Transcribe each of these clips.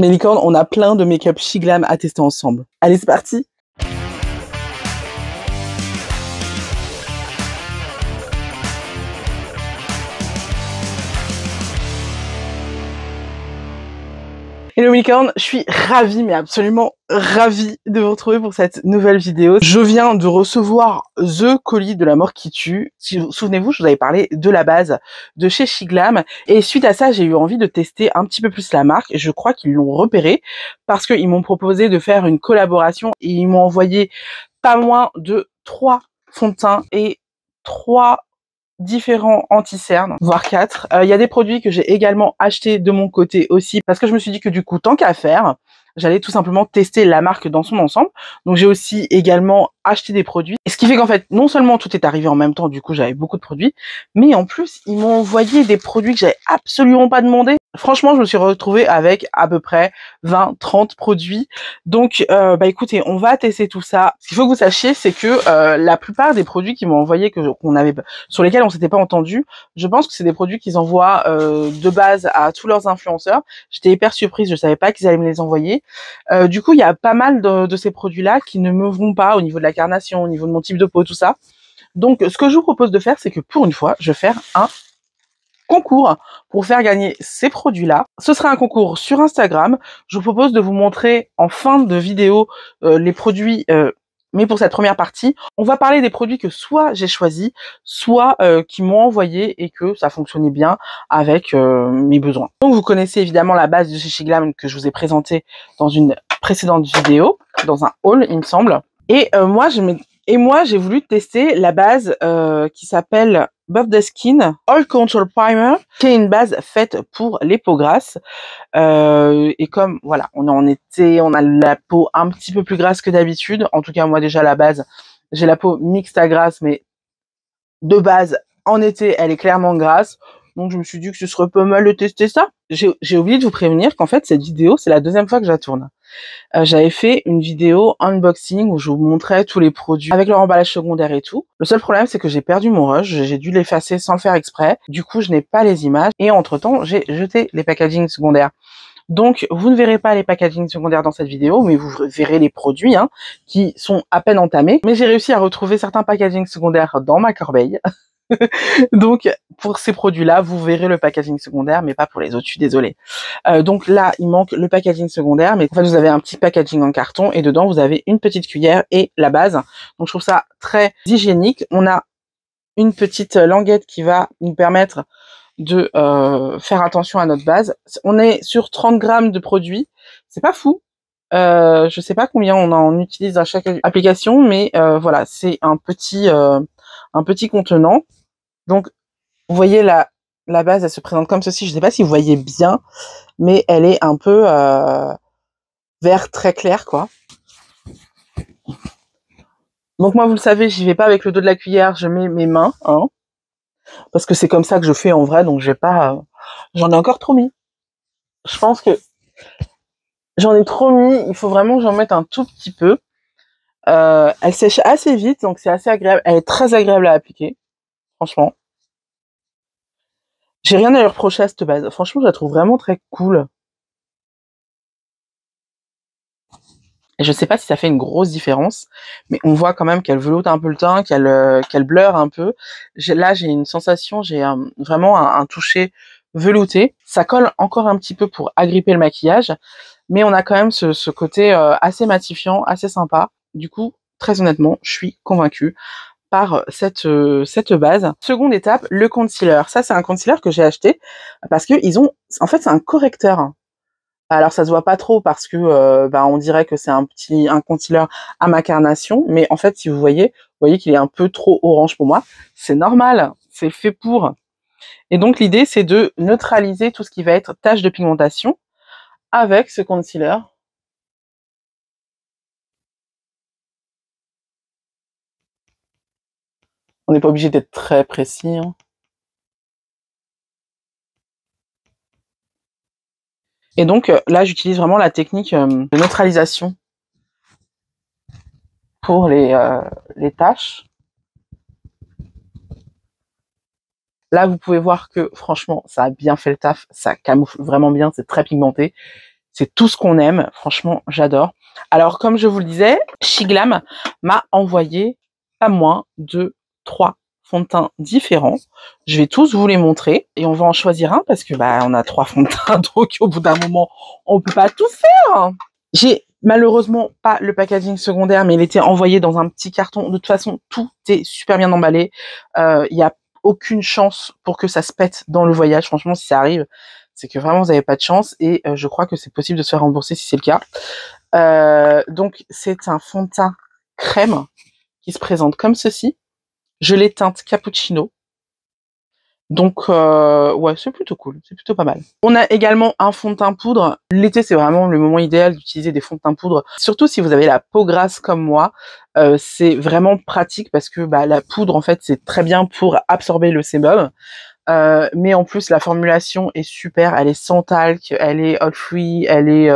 Mes licornes, on a plein de make-up Shiglam à tester ensemble. Allez, c'est parti! Hello licorne, je suis ravie, mais absolument ravie de vous retrouver pour cette nouvelle vidéo. Je viens de recevoir The colis de la mort qui tue. Si vous souvenez-vous, je vous avais parlé de la base de chez Shiglam. Et suite à ça, j'ai eu envie de tester un petit peu plus la marque. Et je crois qu'ils l'ont repéré parce qu'ils m'ont proposé de faire une collaboration et ils m'ont envoyé pas moins de 3 fonds de teint et 3 différents anti-cernes, voire 4. Il y a des produits que j'ai également achetés de mon côté aussi, parce que je me suis dit que du coup, tant qu'à faire, j'allais tout simplement tester la marque dans son ensemble. Donc j'ai aussi également acheté des produits. Et ce qui fait qu'en fait, non seulement tout est arrivé en même temps, du coup j'avais beaucoup de produits, mais en plus, ils m'ont envoyé des produits que j'avais absolument pas demandé. Franchement, je me suis retrouvée avec à peu près 20-30 produits. Donc, écoutez, on va tester tout ça. Ce qu'il faut que vous sachiez, c'est que la plupart des produits qu'ils m'ont envoyés, sur lesquels on s'était pas entendu, je pense que c'est des produits qu'ils envoient de base à tous leurs influenceurs. J'étais hyper surprise, je savais pas qu'ils allaient me les envoyer. Du coup, il y a pas mal de ces produits-là qui ne me vont pas au niveau de la carnation, au niveau de mon type de peau, tout ça. Donc, ce que je vous propose de faire, c'est que pour une fois, je vais faire un concours pour faire gagner ces produits-là. Ce sera un concours sur Instagram. Je vous propose de vous montrer en fin de vidéo les produits, mais pour cette première partie, on va parler des produits que soit j'ai choisis, soit qui m'ont envoyé et que ça fonctionnait bien avec mes besoins. Donc vous connaissez évidemment la base de chez Shiglam que je vous ai présentée dans une précédente vidéo, dans un haul il me semble. Et moi j'ai voulu tester la base qui s'appelle Buff the Skin Oil Control Primer, qui est une base faite pour les peaux grasses. Et comme voilà, on est en été, on a la peau un petit peu plus grasse que d'habitude. En tout cas, moi déjà à la base, j'ai la peau mixte à grasse, mais de base, en été, elle est clairement grasse. Donc je me suis dit que ce serait pas mal de tester ça. J'ai oublié de vous prévenir qu'en fait, cette vidéo, c'est la deuxième fois que je la tourne. J'avais fait une vidéo unboxing où je vous montrais tous les produits avec leur emballage secondaire et tout. Le seul problème, c'est que j'ai perdu mon rush, j'ai dû l'effacer sans le faire exprès. Du coup, je n'ai pas les images et entre-temps, j'ai jeté les packagings secondaires. Donc, vous ne verrez pas les packagings secondaires dans cette vidéo, mais vous verrez les produits qui sont à peine entamés. Mais j'ai réussi à retrouver certains packagings secondaires dans ma corbeille. Donc, pour ces produits-là, vous verrez le packaging secondaire, mais pas pour les autres, je suis désolée. Donc là, il manque le packaging secondaire, mais en fait, vous avez un petit packaging en carton et dedans, vous avez une petite cuillère et la base. Donc, je trouve ça très hygiénique. On a une petite languette qui va nous permettre de faire attention à notre base. On est sur 30 grammes de produits. C'est pas fou. Je sais pas combien on en utilise à chaque application, mais voilà, c'est un petit contenant. Donc, vous voyez la base, elle se présente comme ceci. Je sais pas si vous voyez bien, mais elle est un peu vert très clair, quoi. Donc moi, vous le savez, j'y vais pas avec le dos de la cuillère, je mets mes mains, parce que c'est comme ça que je fais en vrai, donc j'ai pas... j'en ai encore trop mis. Je pense que j'en ai trop mis, il faut vraiment que j'en mette un tout petit peu. Elle sèche assez vite, donc c'est assez agréable. Elle est très agréable à appliquer, franchement. J'ai rien à lui reprocher à cette base. Franchement, je la trouve vraiment très cool. Et je sais pas si ça fait une grosse différence, mais on voit quand même qu'elle veloute un peu le teint, qu'elle blur un peu. Là, j'ai une sensation, j'ai vraiment un toucher velouté. Ça colle encore un petit peu pour agripper le maquillage, mais on a quand même ce côté assez matifiant, assez sympa. Du coup, très honnêtement, je suis convaincue par cette base. Seconde étape, le concealer. Ça, c'est un concealer que j'ai acheté parce que en fait, c'est un correcteur. Alors ça se voit pas trop parce que on dirait que c'est un concealer à ma carnation, mais en fait si vous voyez qu'il est un peu trop orange pour moi. C'est normal, c'est fait pour. Et donc l'idée c'est de neutraliser tout ce qui va être tache de pigmentation avec ce concealer. On n'est pas obligé d'être très précis. Et donc là j'utilise vraiment la technique de neutralisation pour les taches. Là, vous pouvez voir que, franchement, ça a bien fait le taf. Ça camoufle vraiment bien. C'est très pigmenté. C'est tout ce qu'on aime. Franchement, j'adore. Alors, comme je vous le disais, Shiglam m'a envoyé pas moins de 3 fonds de teint différents. Je vais tous vous les montrer et on va en choisir un parce que bah on a 3 fonds de teint, donc au bout d'un moment, on peut pas tout faire. J'ai malheureusement pas le packaging secondaire, mais il était envoyé dans un petit carton. De toute façon, tout est super bien emballé. Il y a aucune chance pour que ça se pète dans le voyage. Franchement, si ça arrive, c'est que vraiment vous n'avez pas de chance et je crois que c'est possible de se faire rembourser si c'est le cas. Donc c'est un fond de teint crème qui se présente comme ceci. Je l'ai teinte cappuccino. Donc ouais, c'est plutôt cool, c'est plutôt pas mal. On a également un fond de teint poudre. L'été, c'est vraiment le moment idéal d'utiliser des fonds de teint poudre, surtout si vous avez la peau grasse comme moi. C'est vraiment pratique parce que bah, la poudre, en fait, c'est très bien pour absorber le sébum. Mais en plus, la formulation est super. Elle est sans talc, elle est oil free, elle est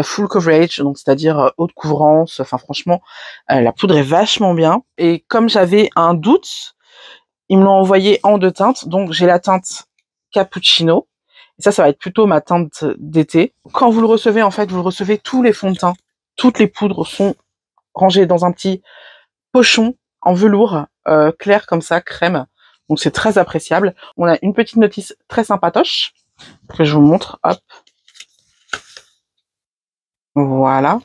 full coverage, donc c'est-à-dire haute couvrance. Enfin, franchement, la poudre est vachement bien. Et comme j'avais un doute, ils me l'ont envoyé en 2 teintes, donc j'ai la teinte cappuccino. Et ça va être plutôt ma teinte d'été. Quand vous le recevez, en fait, vous le recevez tous les fonds de teint. Toutes les poudres sont rangées dans un petit pochon en velours clair comme ça, crème. Donc c'est très appréciable. On a une petite notice très sympatoche que je vous montre. Hop. Voilà.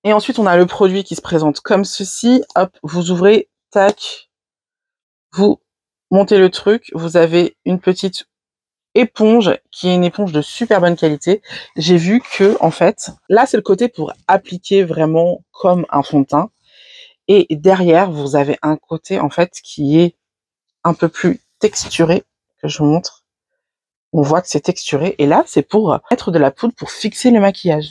Et ensuite, on a le produit qui se présente comme ceci. Hop, vous ouvrez, tac, vous montez le truc. Vous avez une petite éponge qui est une éponge de super bonne qualité. J'ai vu que, en fait, là, c'est le côté pour appliquer vraiment comme un fond de teint. Et derrière, vous avez un côté, en fait, qui est un peu plus texturé, que je vous montre. On voit que c'est texturé. Et là, c'est pour mettre de la poudre pour fixer le maquillage.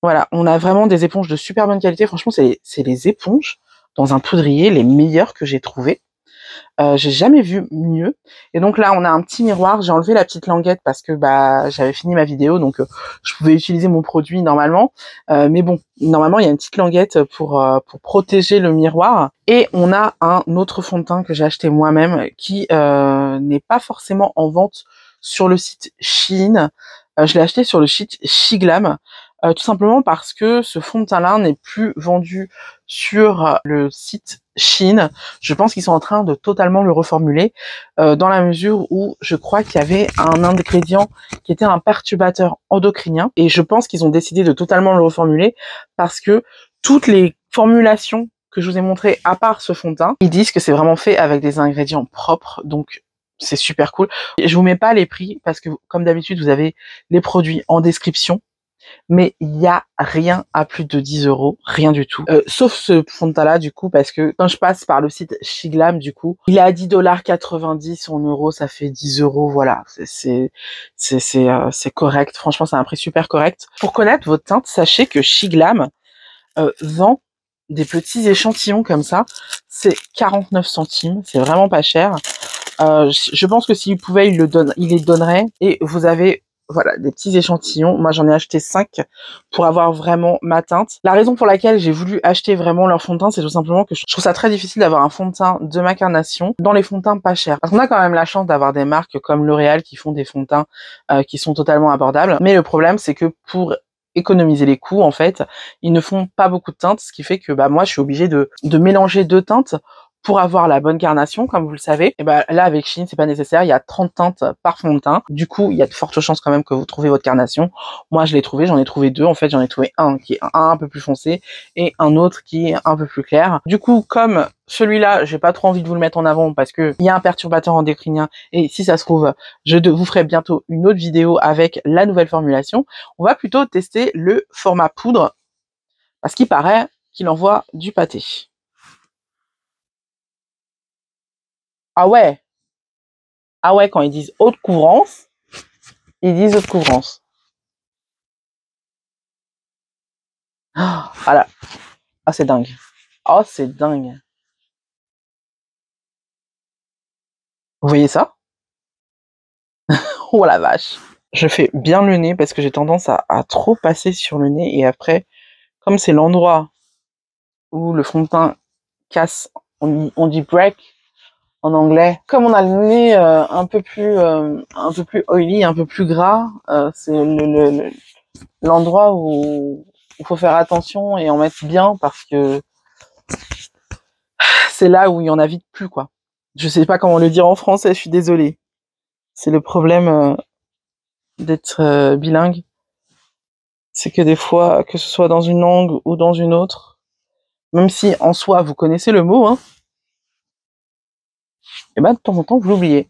Voilà, on a vraiment des éponges de super bonne qualité. Franchement, c'est les éponges dans un poudrier les meilleures que j'ai trouvées. J'ai jamais vu mieux. Et donc là, on a un petit miroir. J'ai enlevé la petite languette parce que bah j'avais fini ma vidéo, donc je pouvais utiliser mon produit normalement. Mais bon, normalement, il y a une petite languette pour protéger le miroir. Et on a un autre fond de teint que j'ai acheté moi-même qui n'est pas forcément en vente sur le site Shein. Je l'ai acheté sur le site Shiglam. Tout simplement parce que ce fond de teint-là n'est plus vendu sur le site Shein. Je pense qu'ils sont en train de totalement le reformuler dans la mesure où je crois qu'il y avait un ingrédient qui était un perturbateur endocrinien et je pense qu'ils ont décidé de totalement le reformuler parce que toutes les formulations que je vous ai montrées à part ce fond de teint, ils disent que c'est vraiment fait avec des ingrédients propres, donc c'est super cool. Je vous mets pas les prix parce que comme d'habitude vous avez les produits en description. Mais il y a rien à plus de 10 €, rien du tout. Sauf ce fond de teint-là, du coup, parce que quand je passe par le site Shiglam, du coup, il est à 10,90 $, en euros, ça fait 10 €, voilà. C'est correct. Franchement, c'est un prix super correct. Pour connaître votre teinte, sachez que Shiglam vend des petits échantillons comme ça. C'est 49 centimes, c'est vraiment pas cher. Je pense que s'il pouvait, il les donnerait. Et vous avez voilà, des petits échantillons. Moi, j'en ai acheté 5 pour avoir vraiment ma teinte. La raison pour laquelle j'ai voulu acheter vraiment leur fond de teint, c'est tout simplement que je trouve ça très difficile d'avoir un fond de teint de ma carnation dans les fonds de teint pas chers. Parce qu'on a quand même la chance d'avoir des marques comme L'Oréal qui font des fonds de teint qui sont totalement abordables. Mais le problème, c'est que pour économiser les coûts, en fait, ils ne font pas beaucoup de teintes, ce qui fait que bah moi, je suis obligée de mélanger 2 teintes pour avoir la bonne carnation, comme vous le savez. Et ben là, avec Shein, c'est pas nécessaire. Il y a 30 teintes par fond de teint. Du coup, il y a de fortes chances quand même que vous trouvez votre carnation. Moi, je l'ai trouvé. J'en ai trouvé 2. En fait, j'en ai trouvé un qui est un peu plus foncé et un autre qui est un peu plus clair. Du coup, comme celui-là, j'ai pas trop envie de vous le mettre en avant parce que il y a un perturbateur endocrinien et si ça se trouve, je vous ferai bientôt une autre vidéo avec la nouvelle formulation. On va plutôt tester le format poudre parce qu'il paraît qu'il envoie du pâté. Ah ouais, ah ouais, quand ils disent haute couvrance, ils disent haute couvrance. Ah, voilà. Ah, c'est dingue. Oh, c'est dingue. Vous voyez ça? Oh la vache. Je fais bien le nez parce que j'ai tendance à trop passer sur le nez et après, comme c'est l'endroit où le fond de teint casse, on dit break, en anglais. Comme on a le nez un peu plus oily, un peu plus gras, c'est l'endroit où il faut faire attention et en mettre bien parce que c'est là où il y en a vite plus, quoi. Je sais pas comment le dire en français, je suis désolée. C'est le problème d'être bilingue. C'est que des fois, que ce soit dans une langue ou dans une autre, même si en soi vous connaissez le mot, hein, et ben de temps en temps vous l'oubliez.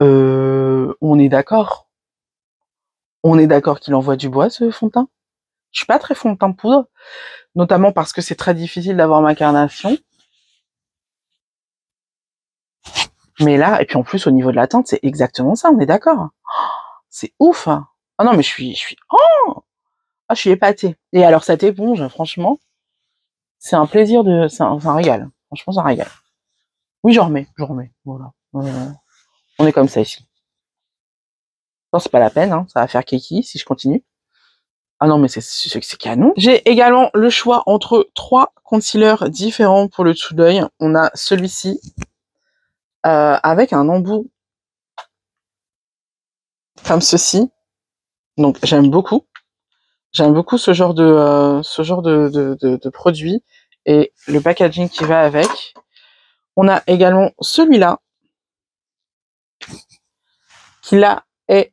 On est d'accord. On est d'accord qu'il envoie du bois, ce fond de teint. Je suis pas très fond de teint poudre, notamment parce que c'est très difficile d'avoir ma carnation. Mais là, et puis en plus au niveau de la teinte, c'est exactement ça, on est d'accord. C'est ouf. Ah non, mais je suis, je suis épatée. Et alors cette éponge, franchement, c'est un plaisir c'est un régal. Franchement, c'est un régal. Oui, j'en remets. Voilà. On est comme ça ici. Non, c'est pas la peine, hein, ça va faire kiki si je continue. Ah non, mais c'est canon. J'ai également le choix entre 3 concealers différents pour le dessous d'œil. On a celui-ci avec un embout comme ceci. Donc j'aime beaucoup. J'aime beaucoup ce genre de produit et le packaging qui va avec. On a également celui-là qui là est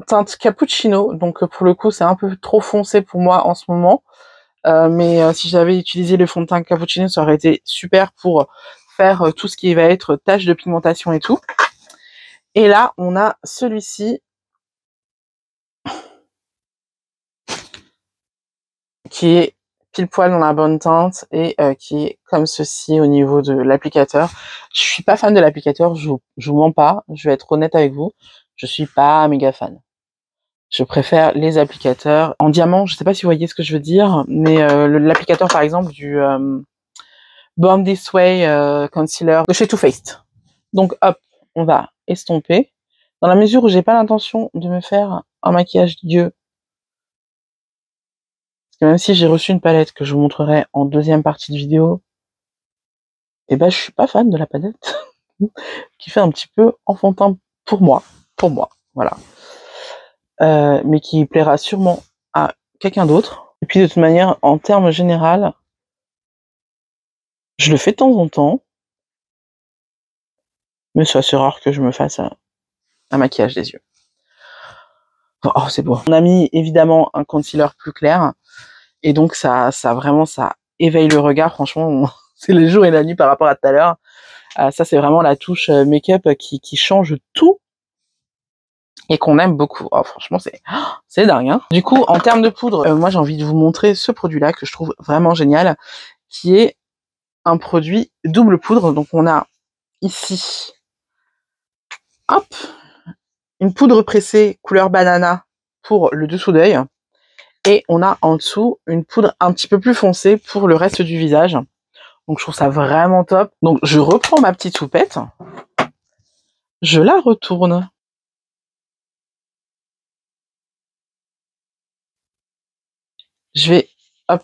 teinte cappuccino. Donc pour le coup, c'est un peu trop foncé pour moi en ce moment. Mais si j'avais utilisé le fond de teint cappuccino, ça aurait été super pour faire tout ce qui va être taches de pigmentation et tout. Et là, on a celui-ci qui est pile poil dans la bonne teinte et qui est comme ceci au niveau de l'applicateur. Je suis pas fan de l'applicateur, je vous mens pas, je vais être honnête avec vous, je suis pas méga fan. Je préfère les applicateurs en diamant, je sais pas si vous voyez ce que je veux dire, mais l'applicateur par exemple du Born This Way Concealer de chez Too Faced. Donc hop, on va estomper. Dans la mesure où j'ai pas l'intention de me faire un maquillage Dieu, parce que même si j'ai reçu une palette que je vous montrerai en deuxième partie de vidéo, et ben je suis pas fan de la palette qui fait un petit peu enfantin pour moi, voilà. Mais qui plaira sûrement à quelqu'un d'autre. Et puis de toute manière, en termes général, je le fais de temps en temps, mais c'est assez rare que je me fasse un maquillage des yeux. Oh, c'est beau. On a mis évidemment un concealer plus clair, et donc ça vraiment, ça éveille le regard. Franchement, c'est le jour et la nuit par rapport à tout à l'heure. Ça, c'est vraiment la touche make-up qui change tout et qu'on aime beaucoup. Oh, franchement, c'est dingue, hein. Du coup, en termes de poudre, moi, j'ai envie de vous montrer ce produit-là que je trouve vraiment génial, qui est un produit double poudre. Donc, on a ici, hop, une poudre pressée couleur banana pour le dessous d'œil. Et on a en dessous une poudre un petit peu plus foncée pour le reste du visage. Donc je trouve ça vraiment top. Donc je reprends ma petite houppette. Je la retourne. Je vais, hop,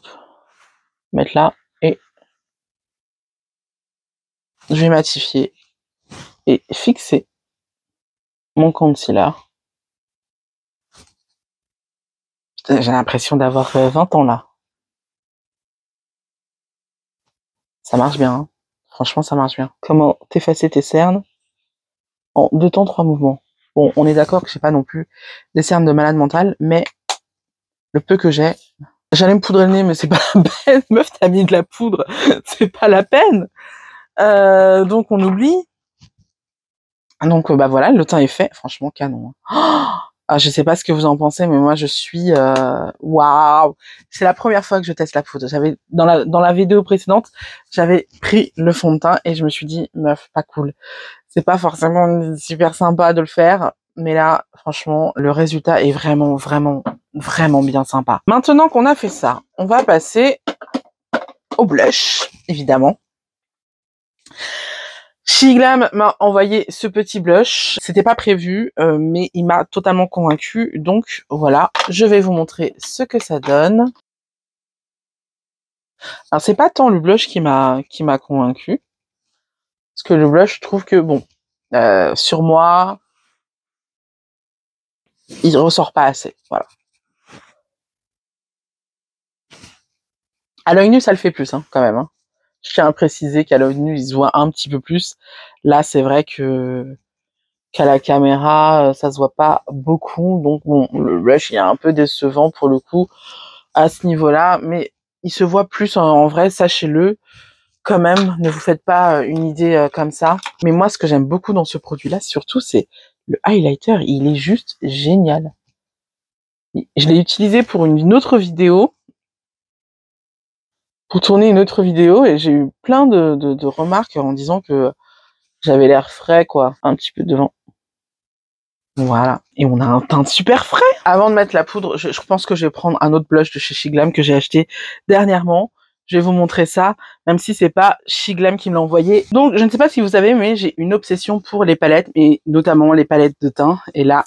mettre là. Et je vais matifier et fixer mon concealer. J'ai l'impression d'avoir 20 ans là. Ça marche bien, hein. Franchement, ça marche bien. Comment t'effacer tes cernes en 2 temps, 3 mouvements. Bon, on est d'accord que j'ai pas non plus des cernes de malade mentale, mais le peu que j'ai, j'allais me poudrer le nez, mais c'est pas la peine. Meuf, t'as mis de la poudre, c'est pas la peine. Donc on oublie. Donc bah voilà, le teint est fait. Franchement, canon. Ah, je sais pas ce que vous en pensez, mais moi je suis waouh. C'est la première fois que je teste la poudre. J'avais dans la vidéo précédente, j'avais pris le fond de teint et je me suis dit meuf, pas cool. C'est pas forcément super sympa de le faire, mais là, franchement, le résultat est vraiment, vraiment, vraiment bien sympa. Maintenant qu'on a fait ça, on va passer au blush, évidemment. Shiglam m'a envoyé ce petit blush. C'était pas prévu, mais il m'a totalement convaincu. Donc voilà, je vais vous montrer ce que ça donne. Alors c'est pas tant le blush qui m'a convaincu, Parce que le blush, je trouve que, bon, sur moi, il ressort pas assez, voilà. À l'œil nu, ça le fait plus, hein, quand même. Hein. Je tiens à préciser qu'à l'œil nu, il se voit un petit peu plus. Là, c'est vrai que qu'à la caméra, ça se voit pas beaucoup. Donc, bon, le blush, il est un peu décevant pour le coup à ce niveau-là. Mais il se voit plus en vrai, sachez-le. Quand même, ne vous faites pas une idée comme ça. Mais moi, ce que j'aime beaucoup dans ce produit-là, surtout, c'est le highlighter. Il est juste génial. Je l'ai utilisé pour une autre vidéo. Pour tourner une autre vidéo et j'ai eu plein de remarques en disant que j'avais l'air frais, quoi, un petit peu devant. Voilà. Et on a un teint super frais. Avant de mettre la poudre, je pense que je vais prendre un autre blush de chez Shiglam que j'ai acheté dernièrement. Je vais vous montrer ça, même si c'est pas Shiglam qui me l'a envoyé. Donc, je ne sais pas si vous savez, mais j'ai une obsession pour les palettes, et notamment les palettes de teint. Et là,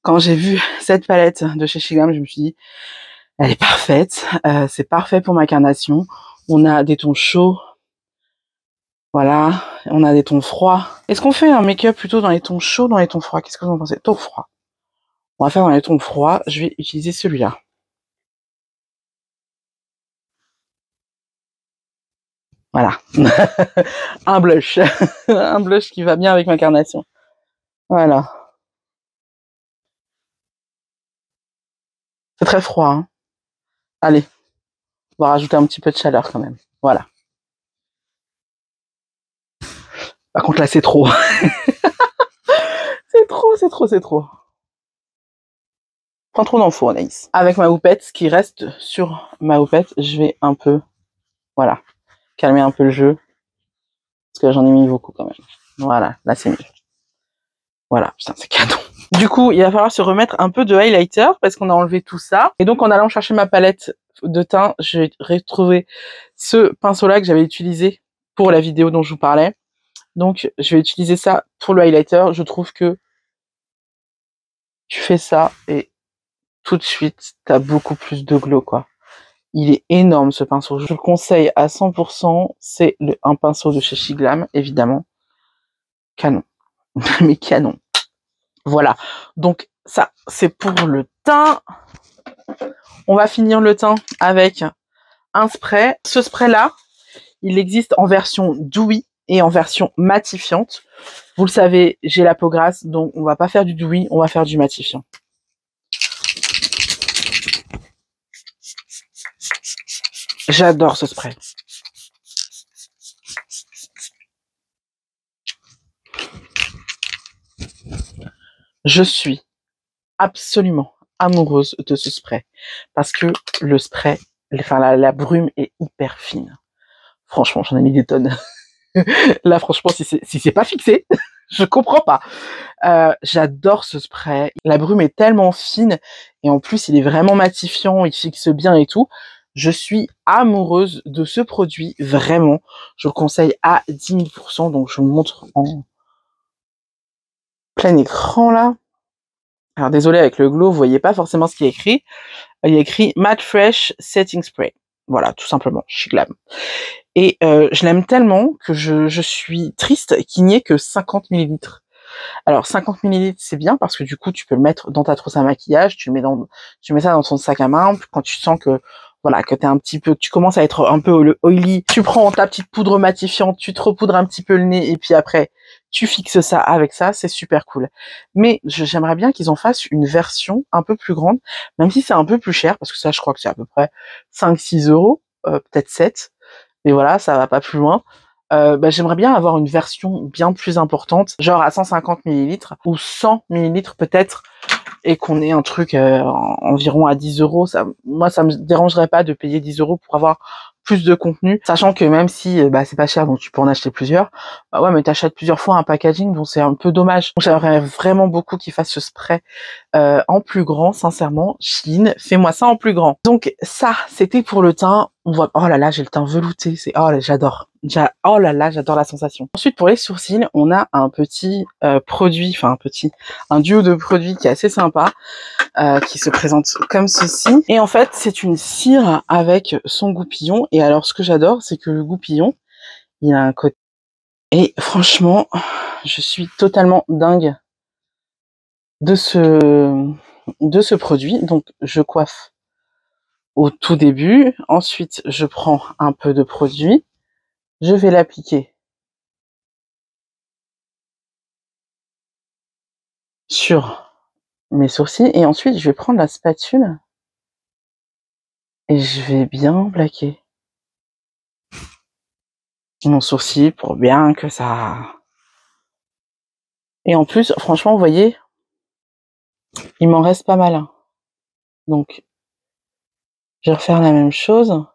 quand j'ai vu cette palette de chez Shiglam, je me suis dit, elle est parfaite. C'est parfait pour ma carnation. On a des tons chauds. Voilà, on a des tons froids. Est-ce qu'on fait un make-up plutôt dans les tons chauds ou dans les tons froids? Qu'est-ce que vous en pensez? Tons froids. On va faire dans les tons froids. Je vais utiliser celui-là. Voilà. Un blush. Un blush qui va bien avec ma carnation. Voilà. C'est très froid, hein. Allez, on va rajouter un petit peu de chaleur quand même. Voilà. Par contre, là, c'est trop. C'est trop, c'est trop, c'est trop. Prends trop d'infos, Anaïs. Avec ma houppette, ce qui reste sur ma houppette, je vais un peu, voilà, calmer un peu le jeu. Parce que j'en ai mis beaucoup quand même. Voilà, là c'est mieux. Voilà, putain, c'est canon. Du coup, il va falloir se remettre un peu de highlighter parce qu'on a enlevé tout ça. Et donc, en allant chercher ma palette de teint, j'ai retrouvé ce pinceau-là que j'avais utilisé pour la vidéo dont je vous parlais. Donc, je vais utiliser ça pour le highlighter. Je trouve que tu fais ça et tout de suite, t'as beaucoup plus de glow, quoi. Il est énorme, ce pinceau. Je le conseille à 100%. C'est un pinceau de chez Shiglam, évidemment. Canon. Mais canon. Voilà. Donc, ça, c'est pour le teint. On va finir le teint avec un spray. Ce spray-là, il existe en version dewy et en version matifiante. Vous le savez, j'ai la peau grasse, donc on va pas faire du dewy, on va faire du matifiant. J'adore ce spray. Je suis absolument amoureuse de ce spray parce que le spray, enfin la brume est hyper fine. Franchement, j'en ai mis des tonnes. Là, franchement, si c'est pas fixé, je comprends pas. J'adore ce spray. La brume est tellement fine et en plus, il est vraiment matifiant, il fixe bien et tout. Je suis amoureuse de ce produit, vraiment. Je le conseille à 10 000%. Donc, je vous montre en plein écran là. Alors, désolé avec le glow, vous voyez pas forcément ce qui est écrit. Il y a écrit Matte Fresh Setting Spray. Voilà, tout simplement, Shiglam. Et je l'aime tellement que je suis triste qu'il n'y ait que 50 ml. Alors 50 ml, c'est bien parce que du coup, tu peux le mettre dans ta trousse à maquillage, tu mets ça dans ton sac à main. Quand tu sens que voilà, que t'es un petit peu, tu commences à être un peu oily, tu prends ta petite poudre matifiante, tu te repoudres un petit peu le nez et puis après, tu fixes ça avec ça, c'est super cool. Mais j'aimerais bien qu'ils en fassent une version un peu plus grande, même si c'est un peu plus cher, parce que ça, je crois que c'est à peu près 5-6 euros, peut-être 7. Mais voilà, ça va pas plus loin. J'aimerais bien avoir une version bien plus importante, genre à 150 ml ou 100 ml peut-être, et qu'on ait un truc environ à 10 euros. Moi, ça me dérangerait pas de payer 10 euros pour avoir plus de contenu, sachant que même si c'est pas cher, donc tu peux en acheter plusieurs, ouais, mais t'achètes plusieurs fois un packaging, donc c'est un peu dommage. Donc j'aimerais vraiment beaucoup qu'ils fassent ce spray en plus grand, sincèrement. Shein, fais-moi ça en plus grand. Donc ça, c'était pour le teint. On voit, oh là là, j'ai le teint velouté, oh là, j'adore. Oh là là, j'adore la sensation. Ensuite, pour les sourcils, on a un petit produit, un duo de produits qui est assez sympa, qui se présente comme ceci. Et en fait, c'est une cire avec son goupillon. Et alors, ce que j'adore, c'est que le goupillon, il a un côté Et franchement, je suis totalement dingue de ce produit. Donc, je coiffe au tout début. Ensuite, je prends un peu de produit. Je vais l'appliquer sur mes sourcils. Et ensuite, je vais prendre la spatule et je vais bien plaquer mon sourcil pour bien que ça... Et en plus, franchement, vous voyez, il m'en reste pas mal. Donc, je vais refaire la même chose.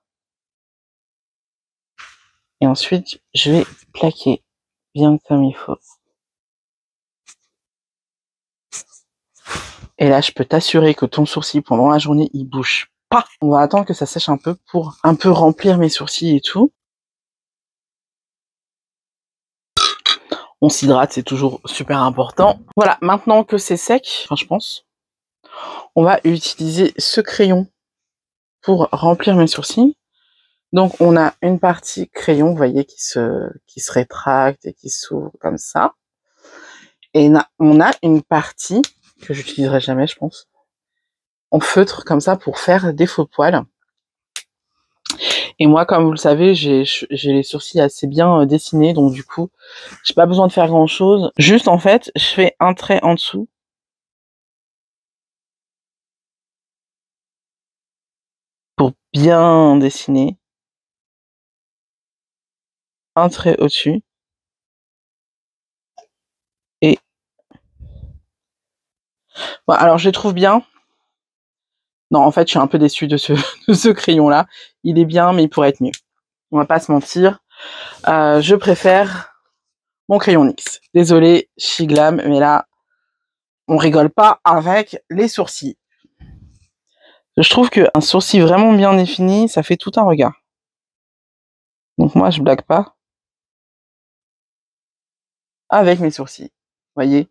Et ensuite, je vais plaquer bien comme il faut. Et là, je peux t'assurer que ton sourcil, pendant la journée, il bouge pas. On va attendre que ça sèche un peu pour un peu remplir mes sourcils et tout. On s'hydrate, c'est toujours super important. Voilà, maintenant que c'est sec, enfin, je pense, on va utiliser ce crayon pour remplir mes sourcils. Donc, on a une partie crayon, vous voyez, qui se rétracte et qui s'ouvre comme ça. Et on a une partie que j'utiliserai jamais, je pense, en feutre comme ça pour faire des faux poils. Et moi, comme vous le savez, j'ai les sourcils assez bien dessinés, donc du coup, j'ai pas besoin de faire grand chose. Juste, en fait, je fais un trait en dessous. Pour bien dessiner. Un trait au-dessus. Et... Bon, alors, je les trouve bien. Non, en fait, je suis un peu déçue de ce crayon-là. Il est bien, mais il pourrait être mieux. On va pas se mentir. Je préfère mon crayon NYX. Désolée, Shiglam, mais là, on rigole pas avec les sourcils. Je trouve qu'un sourcil vraiment bien défini, ça fait tout un regard. Donc moi, je blague pas avec mes sourcils. Voyez?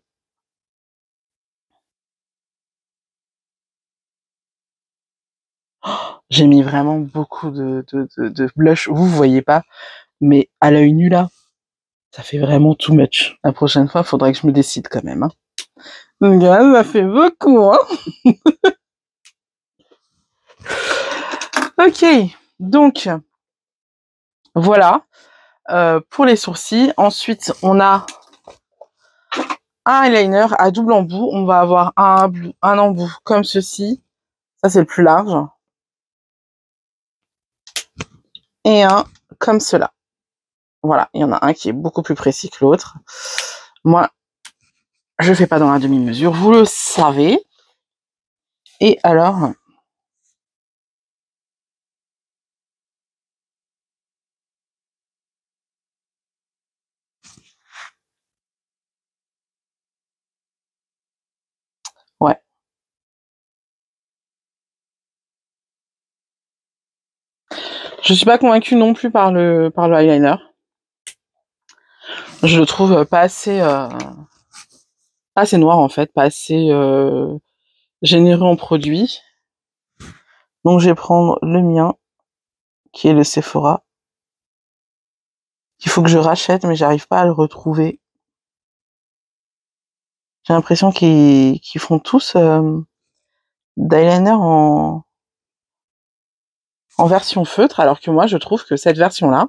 J'ai mis vraiment beaucoup de blush. Vous voyez pas, mais à l'œil nu là, ça fait vraiment too much. La prochaine fois, il faudrait que je me décide quand même. Hein. Donc là, ça fait beaucoup. Hein. Ok, donc voilà pour les sourcils. Ensuite, on a un eyeliner à double embout. On va avoir un embout comme ceci. Ça, c'est le plus large. Et un comme cela. Voilà, il y en a un qui est beaucoup plus précis que l'autre. Moi, je fais pas dans la demi-mesure, vous le savez. Et alors... Ouais. Je suis pas convaincue non plus par le eyeliner. Je le trouve pas assez noir en fait, pas assez généreux en produits. Donc je vais prendre le mien, qui est le Sephora. Il faut que je rachète, mais j'arrive pas à le retrouver. J'ai l'impression qu'ils font tous d'eyeliner en version feutre, alors que moi je trouve que cette version-là,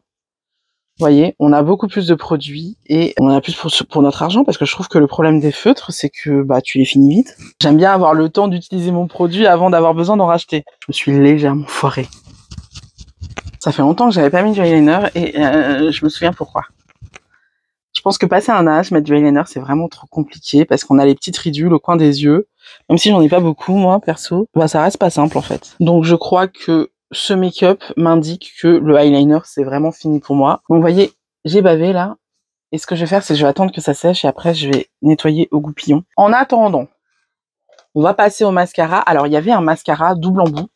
vous voyez, on a beaucoup plus de produits et on a plus pour notre argent, parce que je trouve que le problème des feutres, c'est que bah tu les finis vite. J'aime bien avoir le temps d'utiliser mon produit avant d'avoir besoin d'en racheter. Je me suis légèrement foirée. Ça fait longtemps que j'avais pas mis du eyeliner et je me souviens pourquoi. Je pense que passer un âge, mettre du eyeliner, c'est vraiment trop compliqué parce qu'on a les petites ridules au coin des yeux. Même si j'en ai pas beaucoup, moi, perso, bah ça reste pas simple en fait. Donc je crois que ce make-up m'indique que le eyeliner, c'est vraiment fini pour moi. Donc vous voyez, j'ai bavé là. Et ce que je vais faire, c'est que je vais attendre que ça sèche et après, je vais nettoyer au goupillon. En attendant, on va passer au mascara. Alors, il y avait un mascara double embout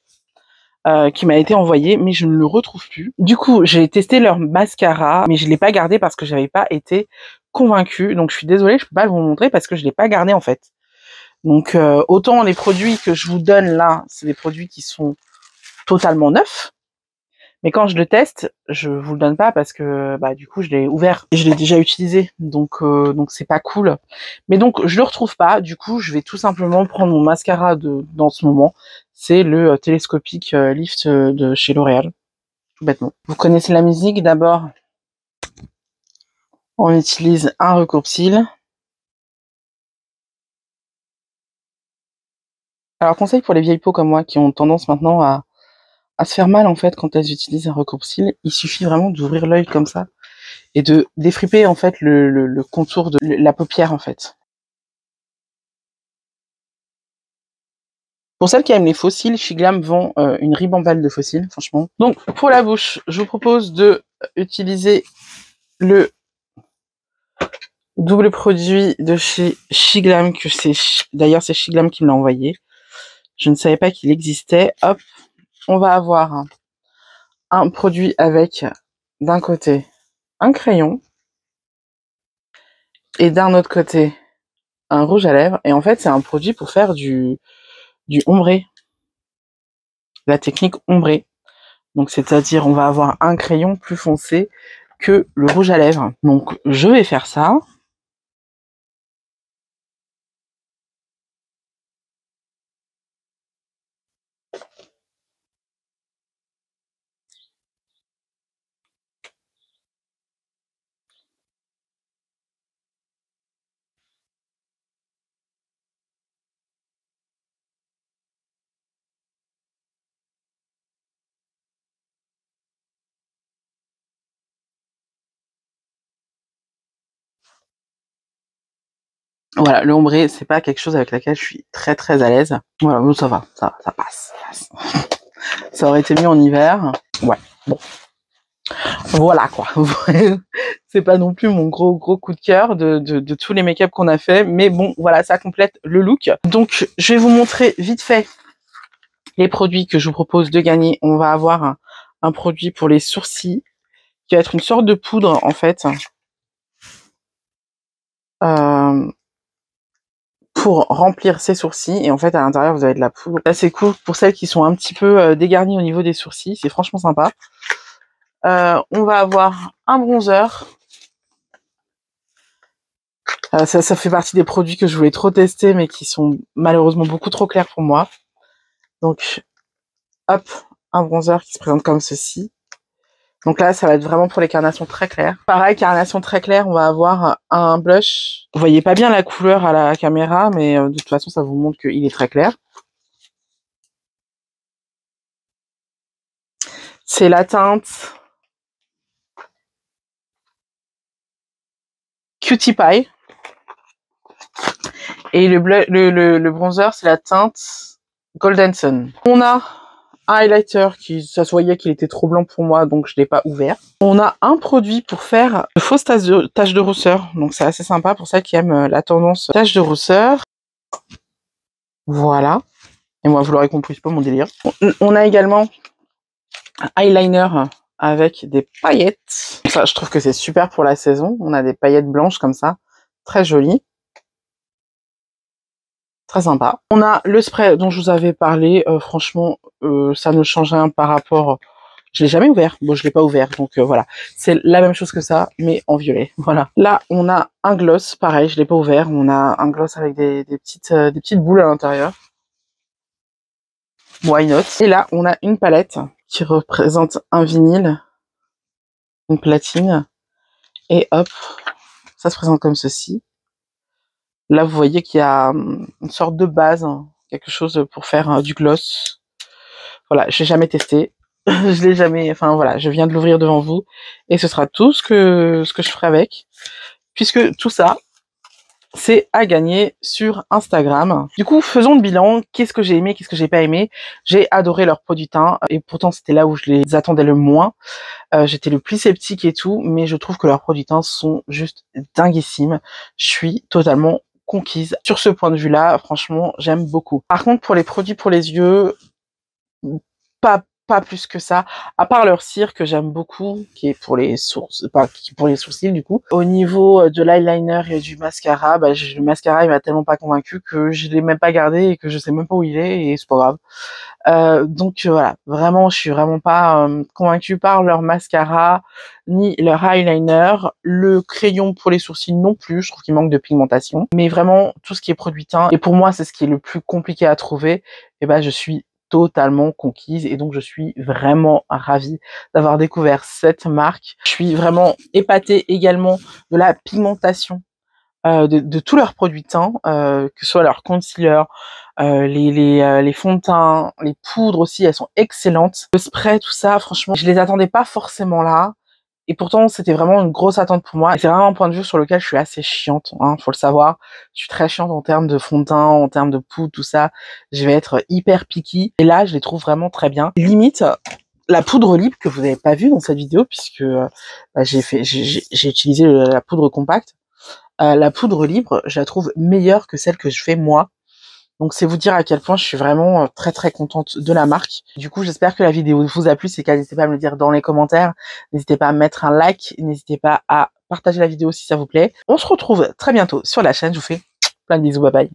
qui m'a été envoyé, mais je ne le retrouve plus. Du coup, j'ai testé leur mascara, mais je l'ai pas gardé parce que j'avais pas été convaincue. Donc, je suis désolée, je peux pas vous montrer parce que je l'ai pas gardé en fait. Donc, autant les produits que je vous donne là, c'est des produits qui sont totalement neufs. Mais quand je le teste, je vous le donne pas parce que bah du coup je l'ai ouvert et je l'ai déjà utilisé, donc c'est pas cool. Mais donc je le retrouve pas, du coup je vais tout simplement prendre mon mascara dans ce moment, c'est le télescopique Lift de chez L'Oréal, tout bêtement. Vous connaissez la musique, d'abord on utilise un recours-cils. Alors conseil pour les vieilles peaux comme moi qui ont tendance maintenant à se faire mal en fait quand elles utilisent un recours-cils, il suffit vraiment d'ouvrir l'œil comme ça et de défriper en fait le contour de la paupière en fait. Pour celles qui aiment les faux cils, Shiglam vend une ribambelle de faux cils, franchement. Donc pour la bouche, je vous propose de utiliser le double produit de chez Shiglam, que c'est d'ailleurs c'est Shiglam qui me l'a envoyé. Je ne savais pas qu'il existait. Hop, on va avoir un produit avec d'un côté un crayon et d'un autre côté un rouge à lèvres. Et en fait, c'est un produit pour faire du ombré, la technique ombré. Donc, c'est-à-dire, on va avoir un crayon plus foncé que le rouge à lèvres. Donc, je vais faire ça. Voilà, le ombré, c'est pas quelque chose avec laquelle je suis très très à l'aise. Voilà, bon, ça va, ça passe. Ça aurait été mieux en hiver. Ouais, bon. Voilà quoi. C'est pas non plus mon gros coup de cœur de tous les make-up qu'on a fait, mais bon, voilà, ça complète le look. Donc, je vais vous montrer vite fait les produits que je vous propose de gagner. On va avoir un produit pour les sourcils qui va être une sorte de poudre en fait. Pour remplir ses sourcils, et en fait à l'intérieur vous avez de la poudre. Là c'est cool pour celles qui sont un petit peu dégarnies au niveau des sourcils, c'est franchement sympa. On va avoir un bronzer. Ça fait partie des produits que je voulais trop tester mais qui sont malheureusement beaucoup trop clairs pour moi. Donc hop, un bronzer qui se présente comme ceci. Donc là, ça va être vraiment pour les carnations très claires. Pareil, carnation très claire, on va avoir un blush. Vous voyez pas bien la couleur à la caméra, mais de toute façon, ça vous montre qu'il est très clair. C'est la teinte Cutie Pie. Et le bronzer, c'est la teinte Golden Sun. On a un highlighter qui, ça se voyait qu'il était trop blanc pour moi, donc je l'ai pas ouvert. On a un produit pour faire de fausses taches de rousseur. Donc c'est assez sympa pour celles qui aiment la tendance taches de rousseur. Voilà. Et moi, vous l'aurez compris, c'est pas mon délire. On a également un eyeliner avec des paillettes. Ça, je trouve que c'est super pour la saison. On a des paillettes blanches comme ça, très jolies. Très sympa. On a le spray dont je vous avais parlé. Franchement, ça ne change rien par rapport... Je l'ai jamais ouvert. Bon, je l'ai pas ouvert, donc voilà. C'est la même chose que ça, mais en violet. Voilà. Là, on a un gloss. Pareil, je l'ai pas ouvert. On a un gloss avec des petites boules à l'intérieur. Why not? Et là, on a une palette qui représente un vinyle, une platine. Et hop, ça se présente comme ceci. Là, vous voyez qu'il y a une sorte de base, quelque chose pour faire du gloss. Voilà, j'ai jamais testé. Je l'ai jamais, enfin voilà, je viens de l'ouvrir devant vous. Et ce sera tout ce que je ferai avec. Puisque tout ça, c'est à gagner sur Instagram. Du coup, faisons le bilan. Qu'est-ce que j'ai aimé, qu'est-ce que j'ai pas aimé? J'ai adoré leurs produits teint. Et pourtant, c'était là où je les attendais le moins. J'étais le plus sceptique et tout. Mais je trouve que leurs produits teints sont juste dinguissimes. Je suis totalement conquise. Sur ce point de vue-là, franchement, j'aime beaucoup. Par contre, pour les produits pour les yeux, pas pas plus que ça, à part leur cire que j'aime beaucoup, qui est pour les pour les sourcils du coup. Au niveau de l'eyeliner et du mascara, bah, le mascara il m'a tellement pas convaincu que je l'ai même pas gardé et que je sais même pas où il est et c'est pas grave. Donc voilà, vraiment, je suis vraiment pas convaincue par leur mascara ni leur eyeliner. Le crayon pour les sourcils non plus, je trouve qu'il manque de pigmentation. Mais vraiment, tout ce qui est produit teint, et pour moi, c'est ce qui est le plus compliqué à trouver, et ben je suis totalement conquise et donc je suis vraiment ravie d'avoir découvert cette marque. Je suis vraiment épatée également de la pigmentation de tous leurs produits teints, que ce soit leur concealer, les fonds de teint, les poudres aussi, elles sont excellentes. Le spray, tout ça, franchement, je les attendais pas forcément là. Et pourtant, c'était vraiment une grosse attente pour moi. Et c'est vraiment un point de vue sur lequel je suis assez chiante, hein, faut le savoir. Je suis très chiante en termes de fond de teint, en termes de poudre, tout ça. Je vais être hyper picky. Et là, je les trouve vraiment très bien. Limite, la poudre libre que vous n'avez pas vue dans cette vidéo, puisque bah, j'ai utilisé la poudre compacte. La poudre libre, je la trouve meilleure que celle que je fais moi. Donc c'est vous dire à quel point je suis vraiment très très contente de la marque. Du coup, j'espère que la vidéo vous a plu. C'est qu'à n'hésitez pas à me le dire dans les commentaires. N'hésitez pas à mettre un like. N'hésitez pas à partager la vidéo si ça vous plaît. On se retrouve très bientôt sur la chaîne. Je vous fais plein de bisous. Bye bye.